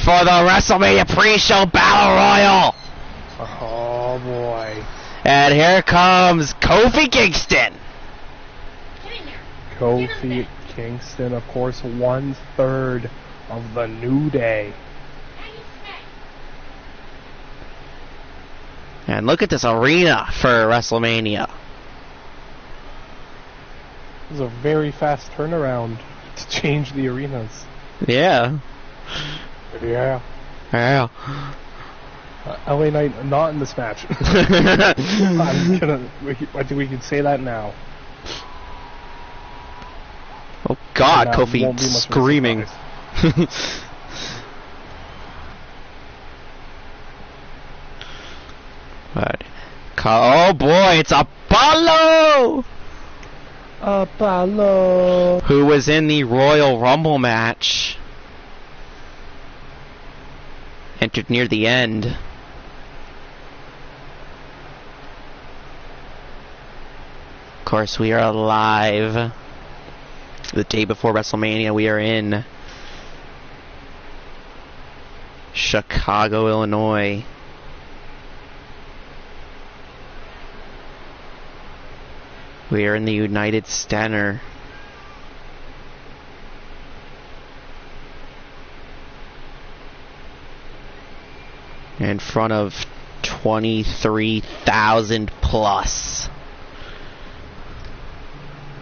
for the WrestleMania pre-show Battle Royal. Oh boy. And here comes Kofi Kingston. Kofi Kingston, of course, 1/3 of the New Day. And look at this arena for WrestleMania. It was a very fast turnaround to change the arenas. Yeah. Yeah. Yeah. LA Knight not in this match. I think we can say that now. Oh God, And, Kofi won't be much of a screaming. surprise. But, oh boy, it's Apollo! Apollo! Who was in the Royal Rumble match. Entered near the end. Of course, we are live. The day before WrestleMania, we are in Chicago, Illinois. We are in the United Center. In front of 23,000 plus.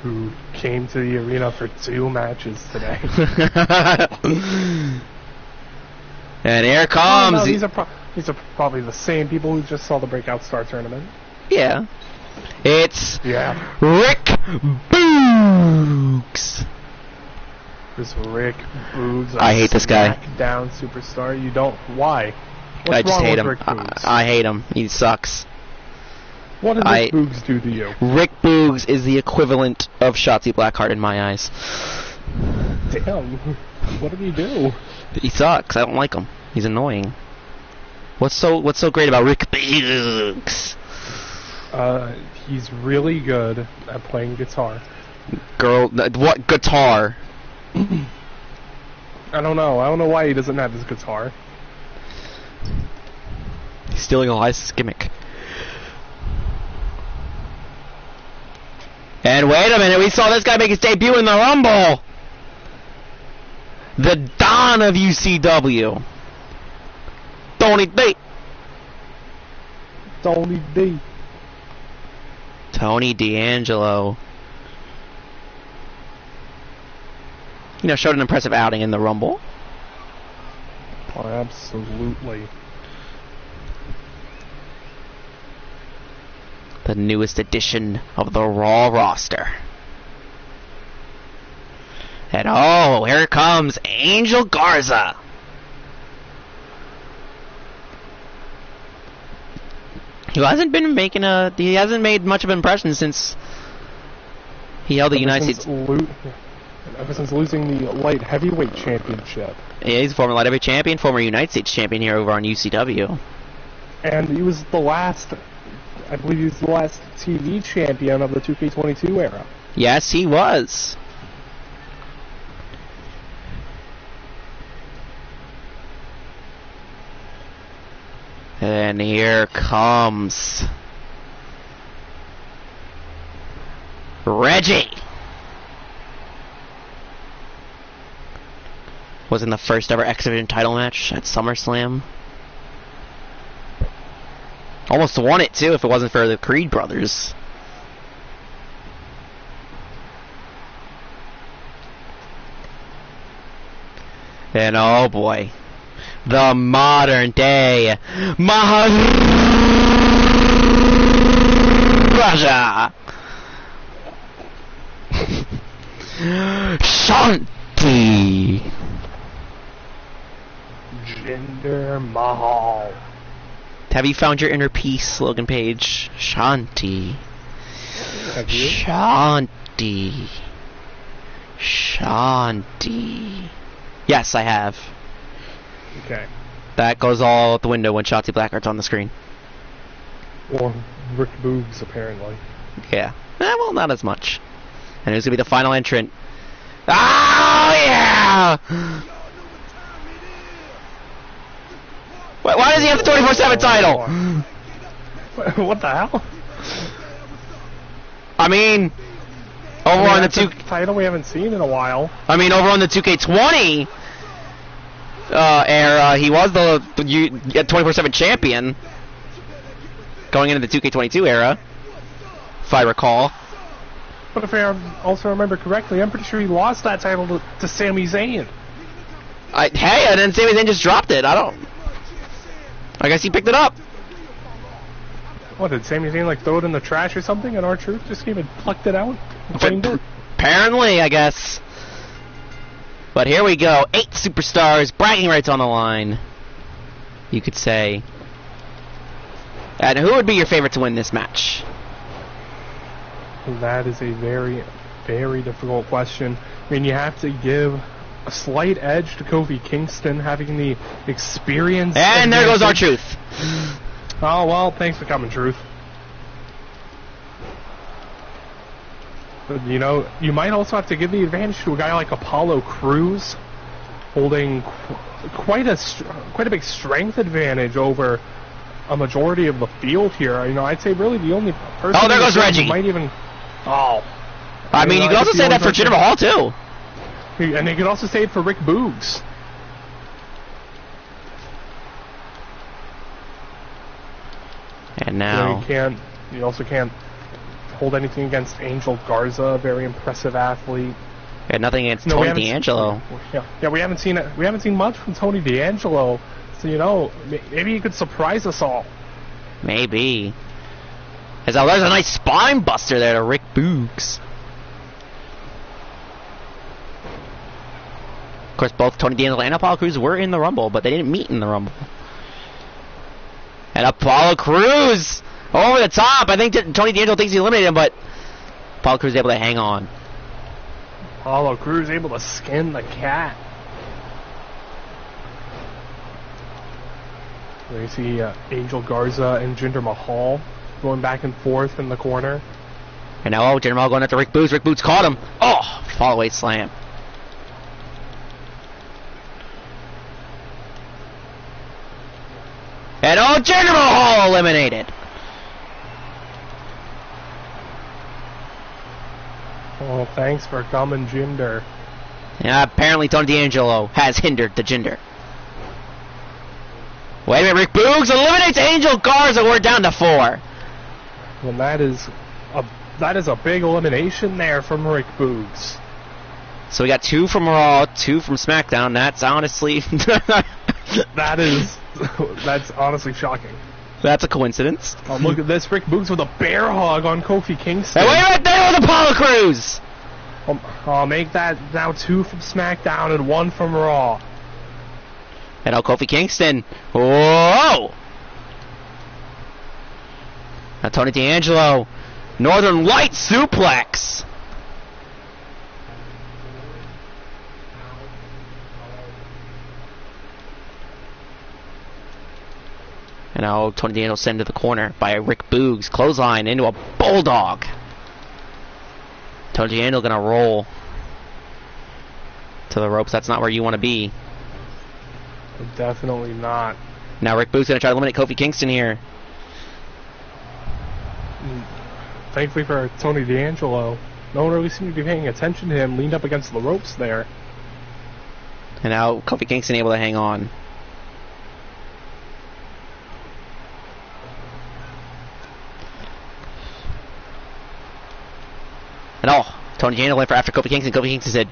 Who came to the arena for 2 matches today. And here comes... Oh, no, these are probably the same people who just saw the Breakout Star tournament. Yeah. It's Yeah. Rick Boogs. This Rick Boogs. I hate this guy. SmackDown superstar. You don't. Why? What's I just wrong hate with him. Rick Boogs? I hate him. He sucks. What did Rick Boogs do to you? Rick Boogs is the equivalent of Shotzi Blackheart in my eyes. Damn. What did he do? He sucks. I don't like him. He's annoying. What's so great about Rick Boogs? He's really good at playing guitar. Girl, what guitar? I don't know. I don't know why he doesn't have his guitar. He's stealing Elias's gimmick. And wait a minute, we saw this guy make his debut in the Rumble! The Don of UCW! Tony D! Tony D. Tony D'Angelo. You know, showed an impressive outing in the Rumble. Oh, absolutely. The newest edition of the Raw roster. And oh, here comes Angel Garza. Who hasn't been making he hasn't made much of an impression since he held the United States. Ever since losing the light heavyweight championship. Yeah, he's a former light heavyweight champion, former United States champion here over on UCW. And he was the last, I believe he was the last TV champion of the 2K23 era. Yes, he was. And here comes Reggie. Was in the first ever X Division title match at SummerSlam. Almost won it too if it wasn't for the Creed brothers. And oh boy, the modern day Maharaja Shanti Jinder Mahal. Have you found your inner peace, Logan Page? Shanti. Have you? Shanti. Shanti. Yes, I have. Okay. That goes all out the window when Shotzi Blackheart's on the screen. Or Rick Boogs, apparently. Yeah. Well, not as much. And who's going to be the final entrant? Oh, yeah! Why does he have the 24/7 title? What the hell? I mean, over on the title we haven't seen in a while. I mean, over on the 2K20 era, he was the 24/7 champion. Going into the 2K22 era, if I recall. But if I also remember correctly, I'm pretty sure he lost that title to Sami Zayn. Hey, I didn't say Zayn just dropped it. I guess he picked it up. What, did Sami Zayn like throw it in the trash or something, and R-Truth just came and plucked it out? Apparently, I guess. But here we go. 8 superstars, bragging rights on the line, you could say. And who would be your favorite to win this match? That is a very, very difficult question. I mean, you have to give a slight edge to Kofi Kingston, having the experience. And there goes R-Truth. Oh, well, thanks for coming, Truth. But, you know, you might also have to give the advantage to a guy like Apollo Crews, holding quite a big strength advantage over a majority of the field here. You know, I'd say really the only person. Oh, there goes Reggie. Might even. Oh. I mean, you could also say that for Jinder Mahal too. And you could also say it for Rick Boogs. And now you also can't hold anything against Angel Garza, a very impressive athlete. Yeah, nothing against Tony D'Angelo. Yeah, we haven't seen much from Tony D'Angelo. So, you know, maybe he could surprise us all. Maybe. There's a nice spine buster there to Rick Boogs. Of course, both Tony D'Angelo and Apollo Crews were in the Rumble, but they didn't meet in the Rumble. And Apollo Crews over the top. I think Tony D'Angelo thinks he eliminated him, but Apollo Crews is able to hang on. Apollo Crews able to skin the cat. There you see Angel Garza and Jinder Mahal going back and forth in the corner. And now Jinder Mahal going after Rick Boogs. Rick Boogs caught him. Oh, fall-away slam. And Jinder Mahal eliminated. Oh, thanks for coming, Jinder. Yeah, apparently Tony D'Angelo has hindered the Jinder. Wait a minute, Rick Boogs eliminates Angel Garza. We're down to 4. And that is a big elimination there from Rick Boogs. So we got 2 from Raw, 2 from SmackDown. That's honestly... That's honestly shocking. That's a coincidence. Oh, look at this. Rick Boogs with a bear hug on Kofi Kingston. Hey, wait right there with Apollo Crews! I'll make that now 2 from SmackDown and 1 from Raw. And now Kofi Kingston. Whoa! Now Tony D'Angelo. Northern Light suplex. And now Tony D'Angelo sent to the corner by Rick Boogs. Clothesline into a bulldog. Tony D'Angelo gonna roll to the ropes. That's not where you want to be. Definitely not. Now Rick Boogs gonna try to eliminate Kofi Kingston here. Thankfully for Tony D'Angelo, no one really seemed to be paying attention to him. Leaned up against the ropes there. And now Kofi Kingston able to hang on. And Tony D'Angelo went for after Kofi Kingston. Kofi Kingston said,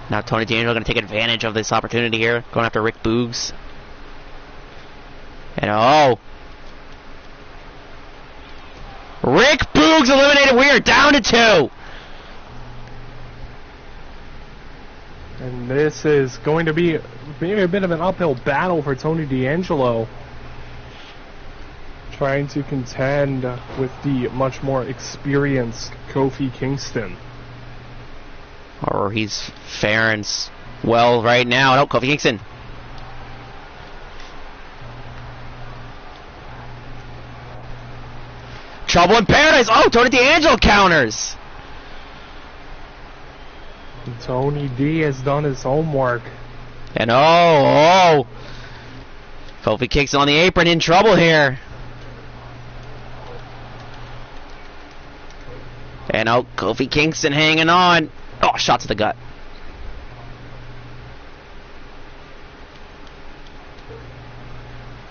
Now Tony D'Angelo going to take advantage of this opportunity here, going after Rick Boogs. And Rick Boogs eliminated. We are down to 2. And this is going to be maybe a bit of an uphill battle for Tony D'Angelo, trying to contend with the much more experienced Kofi Kingston. Or he's faring well right now. No, Kofi Kingston. Trouble in Paradise. Oh, Tony D'Angelo counters. Tony D has done his homework. And oh! Kofi Kingston on the apron, in trouble here. And oh, Kofi Kingston hanging on. Oh, shot to the gut.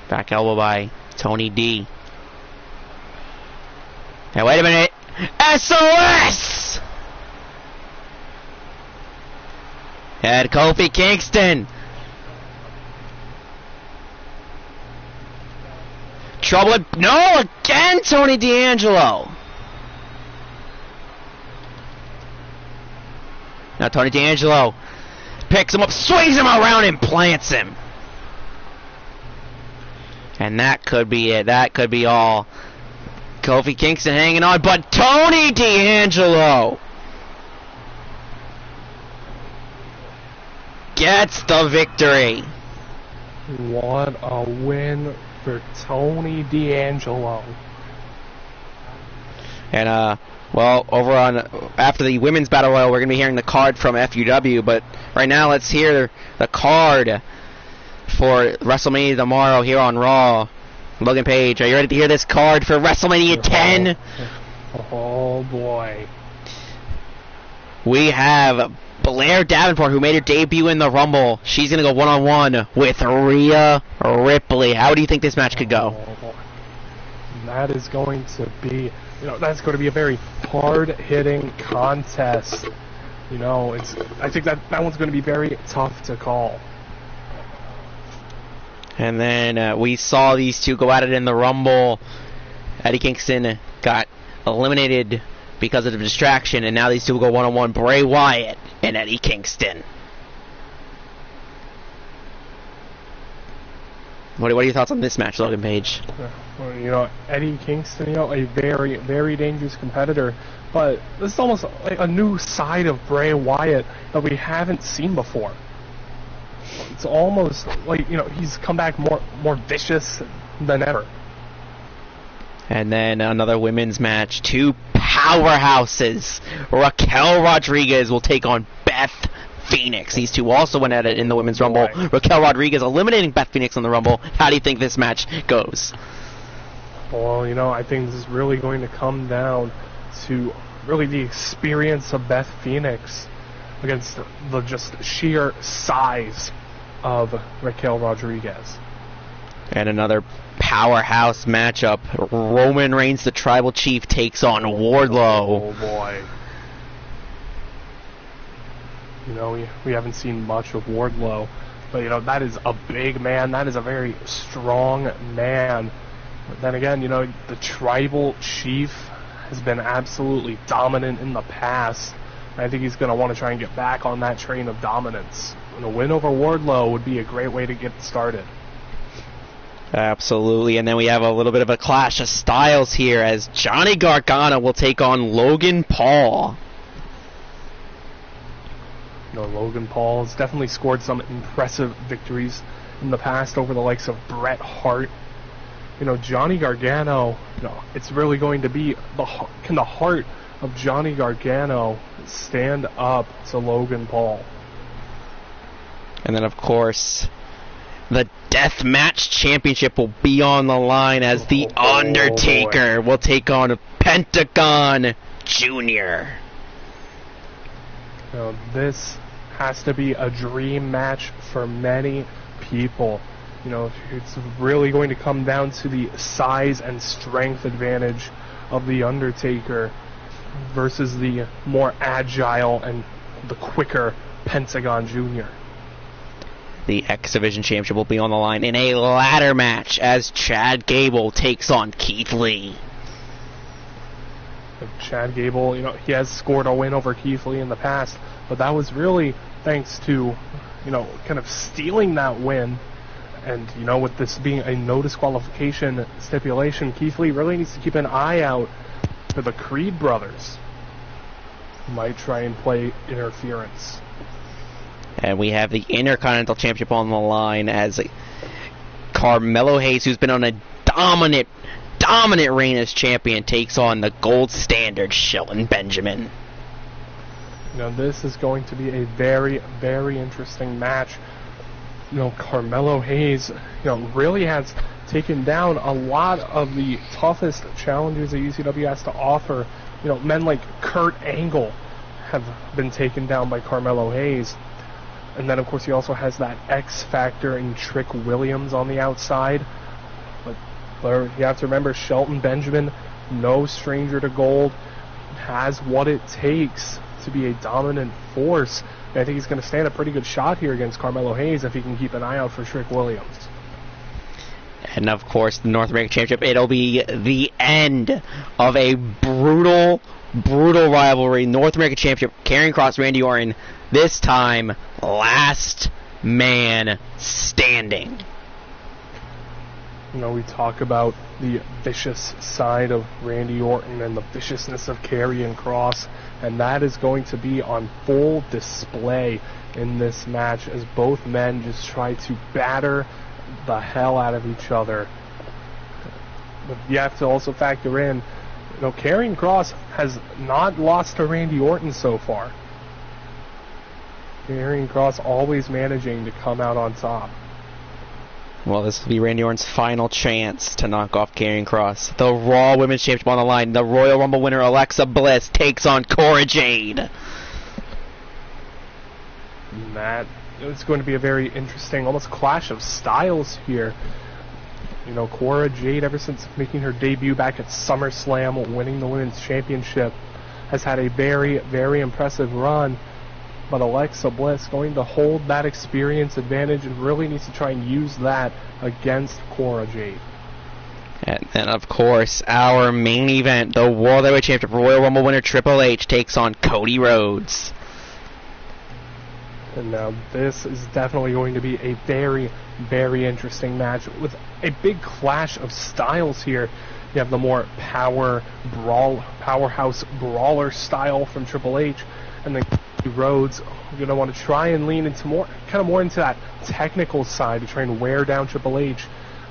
Back elbow by Tony D. Now wait a minute. SOS! And Kofi Kingston. Trouble. No, again, Tony D'Angelo. Now Tony D'Angelo picks him up, swings him around, and plants him. And that could be it. That could be all. Kofi Kingston hanging on, but Tony D'Angelo gets the victory. What a win for Tony D'Angelo. And well, over on after the women's battle royal, we're gonna be hearing the card from FUW. But right now, let's hear the card for WrestleMania tomorrow here on Raw. Logan Page, are you ready to hear this card for WrestleMania 10? Oh boy. We have Blair Davenport, who made her debut in the Rumble. She's going to go one-on-one with Rhea Ripley. How do you think this match could go? That is going to be, that's going to be a very hard-hitting contest. I think that one's going to be very tough to call. And then we saw these two go at it in the Rumble. Eddie Kingston got eliminated because of the distraction, and now these two will go one-on-one, Bray Wyatt and Eddie Kingston. What are your thoughts on this match, Logan Page? Well, Eddie Kingston, a very, very dangerous competitor, but this is almost like a new side of Bray Wyatt that we haven't seen before. It's almost like, he's come back more vicious than ever. And then another women's match. Two powerhouses. Raquel Rodriguez will take on Beth Phoenix. These two also went at it in the Women's Rumble. Raquel Rodriguez eliminating Beth Phoenix in the Rumble. How do you think this match goes? Well, I think this is really going to come down to really the experience of Beth Phoenix against the just sheer size of Raquel Rodriguez. And another powerhouse matchup. Roman Reigns, the Tribal Chief, takes on Wardlow. Oh boy. We haven't seen much of Wardlow, but that is a big man. That is a very strong man. But then again, the Tribal Chief has been absolutely dominant in the past. I think he's going to want to try and get back on that train of dominance. And a win over Wardlow would be a great way to get started. Absolutely. And then we have a little bit of a clash of styles here as Johnny Gargano will take on Logan Paul. Logan Paul has definitely scored some impressive victories in the past over the likes of Bret Hart. Johnny Gargano, it's really going to be can the heart of Johnny Gargano stand up to Logan Paul? And then, of course, the Deathmatch Championship will be on the line as The Undertaker will take on Pentagon Jr. This has to be a dream match for many people. It's really going to come down to the size and strength advantage of The Undertaker versus the more agile and the quicker Pentagon Jr. The X Division Championship will be on the line in a ladder match as Chad Gable takes on Keith Lee. Chad Gable, he has scored a win over Keith Lee in the past, but that was really thanks to, kind of stealing that win. And, with this being a no disqualification stipulation, Keith Lee really needs to keep an eye out for the Creed brothers, who might try and play interference. And we have the Intercontinental Championship on the line as Carmelo Hayes, who's been on a dominant reign as champion, takes on the gold standard Shelton Benjamin. This is going to be a very, very interesting match. Carmelo Hayes, really has taken down a lot of the toughest challengers that ECW has to offer. Men like Kurt Angle have been taken down by Carmelo Hayes. And then, of course, he also has that X factor in Trick Williams on the outside. But you have to remember, Shelton Benjamin, no stranger to gold, has what it takes to be a dominant force. And I think he's going to stand a pretty good shot here against Carmelo Hayes if he can keep an eye out for Trick Williams. And, of course, the North American Championship, it'll be the end of a brutal rivalry. North American Championship, Karrion Kross, Randy Orton, this time, last man standing. We talk about the vicious side of Randy Orton and the viciousness of Karrion Kross, and that is going to be on full display in this match as both men just try to batter the hell out of each other. But you have to also factor in, Karrion Kross has not lost to Randy Orton so far. Karrion Kross always managing to come out on top. Well, this will be Randy Orton's final chance to knock off Karrion Kross. The Raw Women's Championship on the line. The Royal Rumble winner Alexa Bliss takes on Cora Jade. Matt, it's going to be a very interesting, almost clash of styles here. Cora Jade, ever since making her debut back at SummerSlam, winning the Women's Championship, has had a very, very impressive run. But Alexa Bliss going to hold that experience advantage and really needs to try and use that against Cora Jade. And then, of course, our main event, the World Heavyweight Championship, Royal Rumble winner Triple H takes on Cody Rhodes. And now this is definitely going to be a very, very interesting match with a big clash of styles here. You have the more powerhouse brawler style from Triple H, and then Rhodes going to want to try and lean into more into that technical side to try and wear down Triple H.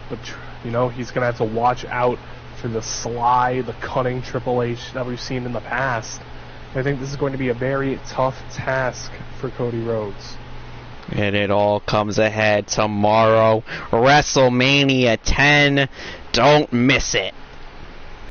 But he's going to have to watch out for the sly, the cunning Triple H that we've seen in the past. I think this is going to be a very tough task for Cody Rhodes. And it all comes ahead tomorrow, WrestleMania 10. Don't miss it.